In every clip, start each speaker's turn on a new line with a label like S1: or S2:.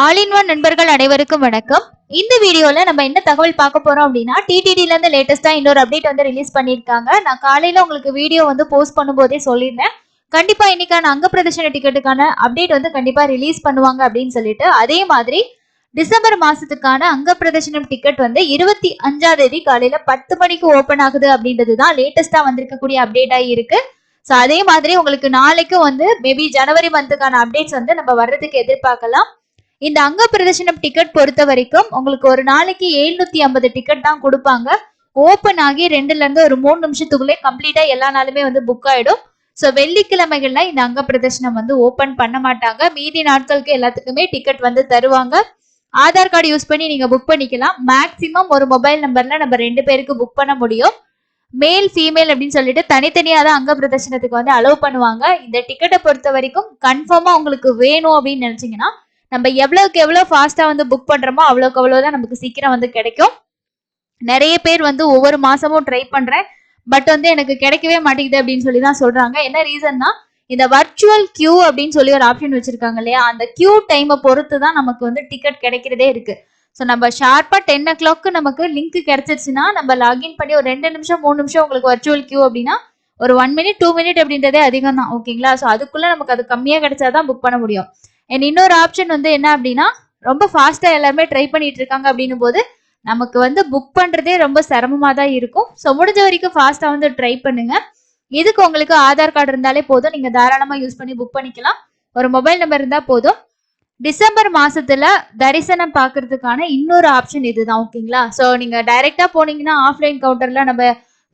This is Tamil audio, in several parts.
S1: ஆல் இன் ஒன் நண்பர்கள் அனைவருக்கும் வணக்கம். இந்த வீடியோல நம்ம என்ன தகவல் பார்க்க போறோம் அப்படின்னா, டிடிடில இருந்து லேட்டஸ்டா இன்னொரு அப்டேட் வந்து ரிலீஸ் பண்ணிருக்காங்க. நான் காலையில உங்களுக்கு வீடியோ வந்து போஸ்ட் பண்ணும்போதே சொல்லியிருந்தேன். கண்டிப்பா இன்னைக்கான அங்க பிரதர்ஷன டிக்கெட்டுக்கான அப்டேட் வந்து கண்டிப்பா ரிலீஸ் பண்ணுவாங்க அப்படின்னு சொல்லிட்டு, அதே மாதிரி டிசம்பர் மாசத்துக்கான அங்க பிரதர்ஷனம் டிக்கெட் வந்து 25ஆம் தேதி காலையில 10 மணிக்கு ஓபன் ஆகுது அப்படின்றது தான் லேட்டஸ்டா வந்திருக்கக்கூடிய அப்டேட்டா இருக்கு. சோ அதே மாதிரி உங்களுக்கு நாளைக்கும் வந்து மேபி ஜனவரி மந்த்துக்கான அப்டேட்ஸ் வந்து நம்ம வர்றதுக்கு எதிர்பார்க்கலாம். இந்த அங்க பிரதர்ஷனம் டிக்கெட் பொறுத்த வரைக்கும் உங்களுக்கு ஒரு நாளைக்கு 750 டிக்கெட் தான் கொடுப்பாங்க. ஓபன் ஆகி 2ல இருந்து ஒரு 3 நிமிஷத்துக்குள்ளே கம்ப்ளீட்டா எல்லா நாளுமே வந்து புக் ஆயிடும். சோ வெள்ளிக்கிழமைகள்ல இந்த அங்க பிரதர்ஷனம் வந்து ஓபன் பண்ண மாட்டாங்க. மீதி நாட்களுக்கு எல்லாத்துக்குமே டிக்கெட் வந்து தருவாங்க. ஆதார் கார்டு யூஸ் பண்ணி நீங்க புக் பண்ணிக்கலாம். மேக்சிமம் ஒரு மொபைல் நம்பர்ல நம்ம 2 பேருக்கு புக் பண்ண முடியும். மேல் ஃபீமேல் அப்படின்னு சொல்லிட்டு தனித்தனியா தான் அங்க பிரதர்ஷனத்துக்கு வந்து அலோவ் பண்ணுவாங்க. இந்த டிக்கெட்டை பொறுத்த வரைக்கும் கன்ஃபார்மா உங்களுக்கு வேணும் அப்படின்னு நினைச்சீங்கன்னா நம்ம எவ்வளவுக்கு எவ்வளவு ஃபாஸ்டா வந்து புக் பண்றோமோ அவ்வளவுக்கு அவ்வளவுதான் நமக்கு சீக்கிரம் வந்து கிடைக்கும். நிறைய பேர் வந்து ஒவ்வொரு மாசமும் ட்ரை பண்றேன், பட் வந்து எனக்கு கிடைக்கவே மாட்டேங்குது அப்படின்னு சொல்லி தான் சொல்றாங்க. என்ன ரீசன்னா இந்த வர்ச்சுவல் கியூ அப்படின்னு சொல்லி ஒரு ஆப்ஷன் வச்சிருக்காங்க இல்லையா, அந்த கியூ டைமை பொறுத்து தான் நமக்கு வந்து டிக்கெட் கிடைக்கிறதே இருக்கு. ஸோ நம்ம ஷார்ப்பா 10 o'clock நமக்கு லிங்க் கிடைச்சிருச்சுன்னா நம்ம லாகின் பண்ணி ஒரு 2 நிமிஷம் 3 நிமிஷம் உங்களுக்கு வர்ச்சுவல் கியூ அப்படின்னா ஒரு 1 minute 2 minute அப்படின்றதே அதிகம் தான். ஓகேங்களா? ஸோ அதுக்குள்ள நமக்கு அது கம்மியா கிடைச்சாதான் புக் பண்ண முடியும். அண்ட் இன்னொரு ஆப்ஷன் வந்து என்ன அப்படின்னா, ரொம்ப ஃபாஸ்டா எல்லாருமே ட்ரை பண்ணிட்டு இருக்காங்க அப்படின்னும் போது நமக்கு வந்து புக் பண்றதே ரொம்ப சிரமமா தான் இருக்கும். ஸோ முடிஞ்ச வரைக்கும் ஃபாஸ்டா வந்து ட்ரை பண்ணுங்க. இதுக்கு உங்களுக்கு ஆதார் கார்டு இருந்தாலே போதும், நீங்க தாராளமா யூஸ் பண்ணி புக் பண்ணிக்கலாம். ஒரு மொபைல் நம்பர் இருந்தா போதும். டிசம்பர் மாசத்துல தரிசனம் பாக்குறதுக்கான இன்னொரு ஆப்ஷன் இதுதான். ஓகேங்களா? சோ நீங்க டைரக்டா போனீங்கன்னா ஆஃப்லைன் கவுண்டர்ல நம்ம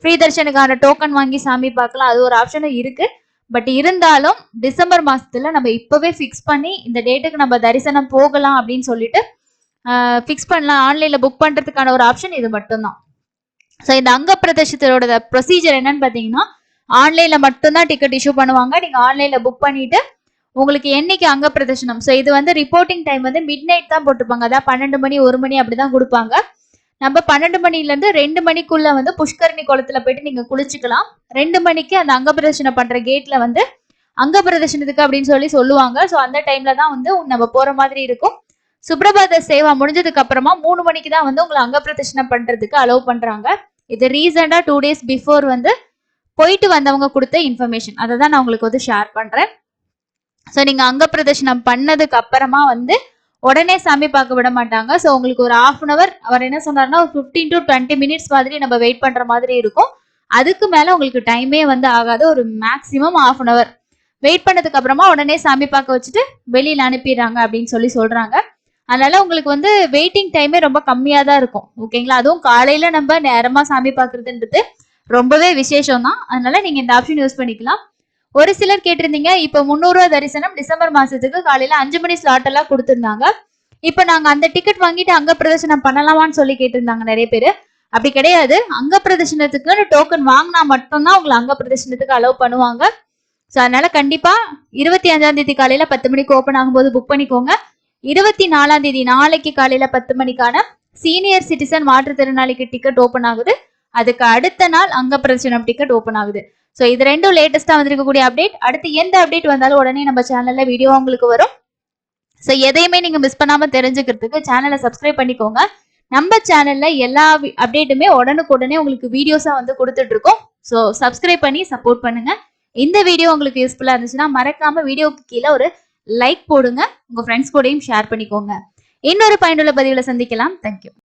S1: ஃப்ரீ தர்ஷனுக்கான டோக்கன் வாங்கி சாமி பார்க்கலாம். அது ஒரு ஆப்ஷனும் இருக்கு. பட் இருந்தாலும் டிசம்பர் மாசத்துல நம்ம இப்பவே ஃபிக்ஸ் பண்ணி இந்த டேட்டுக்கு நம்ம தரிசனம் போகலாம் அப்படின்னு சொல்லிட்டு ஃபிக்ஸ் பண்ணலாம். ஆன்லைன்ல புக் பண்றதுக்கான ஒரு ஆப்ஷன் இது மட்டும்தான். ஸோ இந்த அங்க பிரதர்ஷனத்தோட ப்ரொசீஜர் என்னன்னு பாத்தீங்கன்னா, ஆன்லைன்ல மட்டும்தான் டிக்கெட் இஷ்யூ பண்ணுவாங்க. நீங்க ஆன்லைன்ல புக் பண்ணிட்டு உங்களுக்கு என்னைக்கு அங்க பிரதர்ஷனம், ஸோ இது வந்து ரிப்போர்ட்டிங் டைம் வந்து மிட் நைட் தான் போட்டிருப்பாங்க. அதான் 12 மணி 1 மணி அப்படிதான் கொடுப்பாங்க. நம்ம 12 மணில இருந்து 2 மணிக்குள்ள வந்து புஷ்கரணி குளத்துல போயிட்டு நீங்க குளிச்சுக்கலாம். 2 மணிக்கு அந்த அங்க பிரதர்ஷனம் பண்ற கேட்ல வந்து அங்க பிரதர்ஷனத்துக்கு அப்படின்னு சொல்லி சொல்லுவாங்க. ஸோ அந்த டைம்ல தான் வந்து நம்ம போற மாதிரி இருக்கும். சுப்ரபாத சேவா முடிஞ்சதுக்கு அப்புறமா 3 மணிக்கு தான் வந்து உங்களை அங்க பிரதர்ஷனம் பண்றதுக்கு அலோவ் பண்றாங்க. இது ரீசெண்டா 2 days பிஃபோர் வந்து போயிட்டு வந்தவங்க கொடுத்த இன்ஃபர்மேஷன். அதை தான் நான் உங்களுக்கு வந்து ஷேர் பண்றேன். ஸோ நீங்க அங்க பிரதர்ஷனம் பண்ணதுக்கு அப்புறமா வந்து உடனே சாமி பார்க்க விட மாட்டாங்க. ஸோ உங்களுக்கு ஒரு 1/2 hour அவர் என்ன சொன்னார்னா ஒரு 15 to 20 minutes மாதிரி நம்ம வெயிட் பண்ற மாதிரி இருக்கும். அதுக்கு மேல உங்களுக்கு டைமே வந்து ஆகாது. ஒரு மேக்சிமம் 1/2 hour வெயிட் பண்ணதுக்கு அப்புறமா உடனே சாமி பார்க்க வச்சுட்டு வெளியில அனுப்பிடுறாங்க அப்படின்னு சொல்லி சொல்றாங்க. அதனால உங்களுக்கு வந்து வெயிட்டிங் டைமே ரொம்ப கம்மியா தான் இருக்கும். ஓகேங்களா? அதுவும் காலையில நம்ம நேரமா சாமி பார்க்கறதுன்றது ரொம்பவே விசேஷம் தான். அதனால நீங்க இந்த ஆப்ஷன் யூஸ் பண்ணிக்கலாம். ஒரு சிலர் கேட்டிருந்தீங்க, இப்ப 300 ரூபாய் தரிசனம் டிசம்பர் மாசத்துக்கு காலையில 5 மணி ஸ்லாட் எல்லாம் கொடுத்திருந்தாங்க. இப்ப நாங்க அந்த டிக்கெட் வாங்கிட்டு அங்க பிரதர்ஷனம் பண்ணலாமான்னு சொல்லி கேட்டிருந்தாங்க நிறைய பேரு. அப்படி கிடையாது. அங்க பிரதர்ஷனத்துக்கு டோக்கன் வாங்கினா மட்டும்தான் உங்களை அங்க பிரதர்ஷனத்துக்கு அலோவ் பண்ணுவாங்க. ஸோ அதனால கண்டிப்பா 25ஆம் தேதி காலையில 10 மணிக்கு ஓப்பன் ஆகும்போது புக் பண்ணிக்கோங்க. 24ஆம் தேதி நாளைக்கு காலையில 10 மணிக்கான சீனியர் சிட்டிசன் மாற்றுத்திறனாளிக்கு டிக்கெட் ஓப்பன் ஆகுது. அதுக்கு அடுத்த நாள் அங்க பிரதர்ஷனம் டிக்கெட் ஓப்பன் ஆகுது. ஸோ இது ரெண்டும் லேட்டஸ்டா வந்திருக்கக்கூடிய அப்டேட். அடுத்து எந்த அப்டேட் வந்தாலும் உடனே நம்ம சேனல்ல வீடியோ உங்களுக்கு வரும். ஸோ எதையுமே நீங்க மிஸ் பண்ணாம தெரிஞ்சுக்கிறதுக்கு சேனலை சப்ஸ்கிரைப் பண்ணிக்கோங்க. நம்ம சேனல்ல எல்லா அப்டேட்டுமே உடனுக்குடனே உங்களுக்கு வீடியோஸா வந்து கொடுத்துட்டு இருக்கோம். ஸோ சப்ஸ்கிரைப் பண்ணி சப்போர்ட் பண்ணுங்க. இந்த வீடியோ உங்களுக்கு யூஸ்ஃபுல்லா இருந்துச்சுன்னா மறக்காம வீடியோக்கு கீழே ஒரு லைக் போடுங்க. உங்க ஃப்ரெண்ட்ஸ் கூடயும் ஷேர் பண்ணிக்கோங்க. இன்னொரு பயனுள்ள பதிவுல சந்திக்கலாம். தேங்க்யூ.